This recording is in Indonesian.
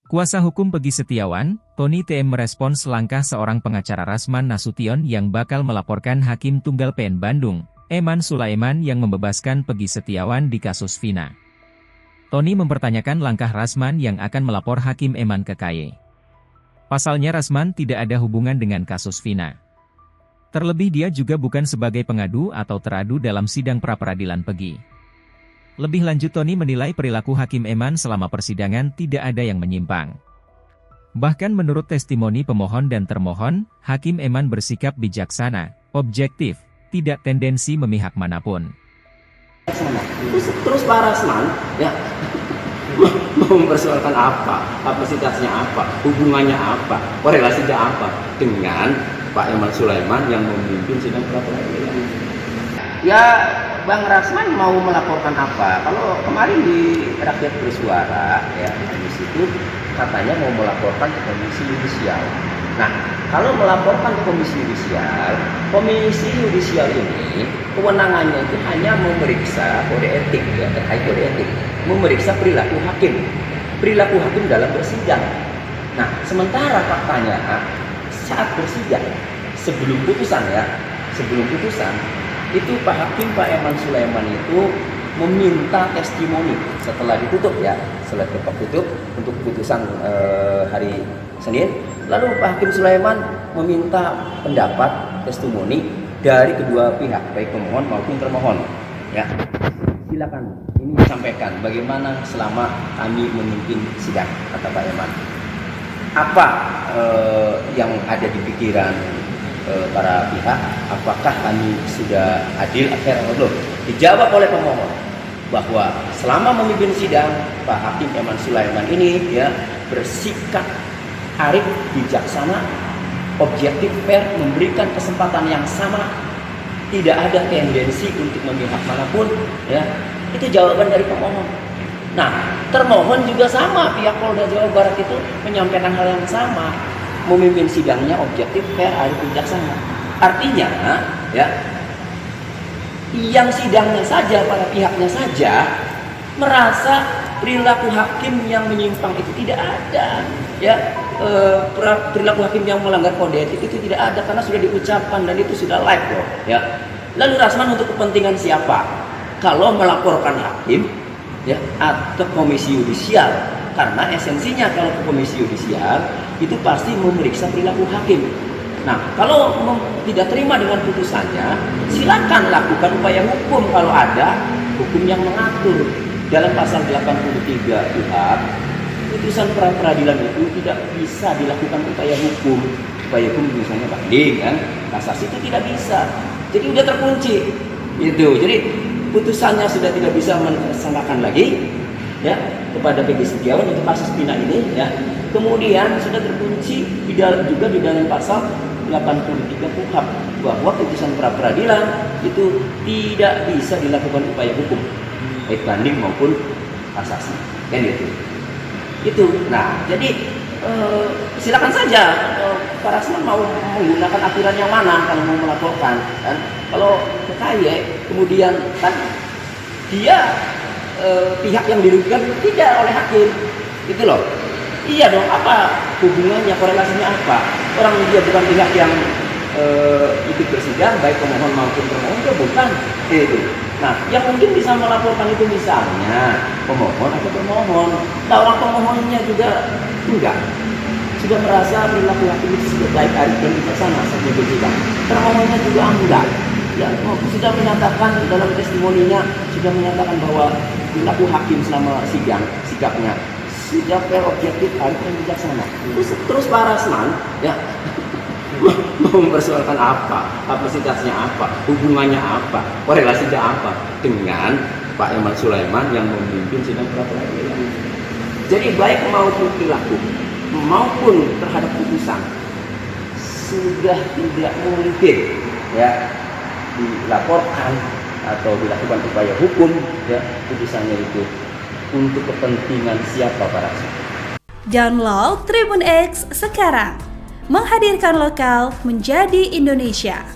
Kuasa hukum Peggy Setiawan, Tony TM merespons langkah seorang pengacara Rasman Nasution yang bakal melaporkan Hakim Tunggal PN Bandung, Eman Sulaiman yang membebaskan Peggy Setiawan di kasus Vina. Tony mempertanyakan langkah Rasman yang akan melapor Hakim Eman ke KY. Pasalnya Rasman tidak ada hubungan dengan kasus Vina. Terlebih dia juga bukan sebagai pengadu atau teradu dalam sidang pra-peradilan Peggy. Lebih lanjut Tony menilai perilaku Hakim Eman selama persidangan tidak ada yang menyimpang. Bahkan menurut testimoni pemohon dan termohon, Hakim Eman bersikap bijaksana, objektif, tidak tendensi memihak manapun. Terus Pak Rasman, ya, mau mempersoalkan apa, kapasitasnya apa, hubungannya apa, korelasinya apa dengan Pak Eman Sulaiman yang memimpin sidang pra-peradilan. Ya, Bang Rasman mau melaporkan apa? Kalau kemarin di Rakyat Bersuara, ya, di situ katanya mau melaporkan ke Komisi Yudisial. Nah, kalau melaporkan ke Komisi Yudisial ini kewenangannya itu hanya memeriksa kode etik, ya, terkait kode etik, memeriksa perilaku hakim dalam bersidang. Nah, sementara faktanya saat bersidang sebelum putusan itu Pak Hakim Pak Eman Sulaiman itu meminta testimoni setelah ditutup untuk putusan hari Senin. Lalu Pak Hakim Sulaiman meminta pendapat testimoni dari kedua pihak, baik pemohon maupun termohon. Ya, silakan ini disampaikan bagaimana selama kami memimpin sidang, kata Pak Eman. Apa yang ada di pikiran para pihak, apakah kami sudah adil, fair atau belum? Dijawab oleh pemohon bahwa selama memimpin sidang Pak Hakim Eman Sulaiman ini, ya, bersikap arif, bijaksana, objektif, fair, memberikan kesempatan yang sama, tidak ada tendensi untuk memihak manapun, ya. Itu jawaban dari pemohon. Nah, termohon juga sama, pihak Polda Jawa Barat itu menyampaikan hal yang sama, memimpin sidangnya objektif, fair, arif, bijaksana. Artinya, ya, yang sidangnya saja, para pihaknya saja merasa perilaku hakim yang menyimpang itu tidak ada, ya. Perilaku hakim yang melanggar kode etik itu tidak ada karena sudah diucapkan dan itu sudah live loh, ya. Lalu Rasman untuk kepentingan siapa? Kalau melaporkan hakim, ya, atau Komisi Yudisial, karena esensinya kalau ke Komisi Yudisial itu pasti memeriksa perilaku hakim. Nah, kalau tidak terima dengan putusannya, silakan lakukan upaya hukum kalau ada hukum yang mengatur. Dalam pasal 83 UHAP, putusan pra-peradilan itu tidak bisa dilakukan upaya hukum. Upaya hukum misalnya banding, kan, kasasi itu tidak bisa. Jadi udah terkunci. Gitu. Jadi putusannya sudah tidak bisa melaksanakan lagi, ya, kepada Peggy Setiawan untuk kasus Vina ini, ya. Kemudian sudah terkunci juga di dalam pasal 83 KUHP bahwa putusan pra-peradilan itu tidak bisa dilakukan upaya hukum, baik banding maupun kasasi, kan gitu. Itu. Nah, jadi silakan saja Pak Rasman mau menggunakan aturan yang mana kalau mau melaporkan, kan. Kalau ke KY kemudian kan dia pihak yang dirugikan tidak oleh hakim, gitu loh. Iya dong, apa hubungannya, korelasinya apa? Orang dia bukan pihak yang ikut bersidang, baik pemohon maupun termohon, dia bukan. Itu. Nah, yang mungkin bisa melaporkan itu misalnya pemohon atau termohon. Nah, orang pemohonnya juga enggak, sudah merasa perilaku hakim itu sudah baik, arif dan bijaksana saat bersidang. Termohonnya juga enggak. Ya, sudah menyatakan dalam testimoninya, sudah menyatakan bahwa perilaku hakim selama sidang, sikapnya sudah fair, objektif, arif dan bijaksana. Terus Pak Rasman, ya, mau mempersoalkan apa, kapasitasnya apa, hubungannya apa, korelasinya apa dengan Pak Eman Sulaiman yang memimpin sidang pra-peradilan. Jadi baik maupun perilaku maupun terhadap putusan sudah tidak mungkin, ya, dilaporkan atau dilakukan upaya hukum, ya, putusannya itu untuk kepentingan siapa Pak Rasman. Download Tribun X sekarang, menghadirkan lokal menjadi Indonesia.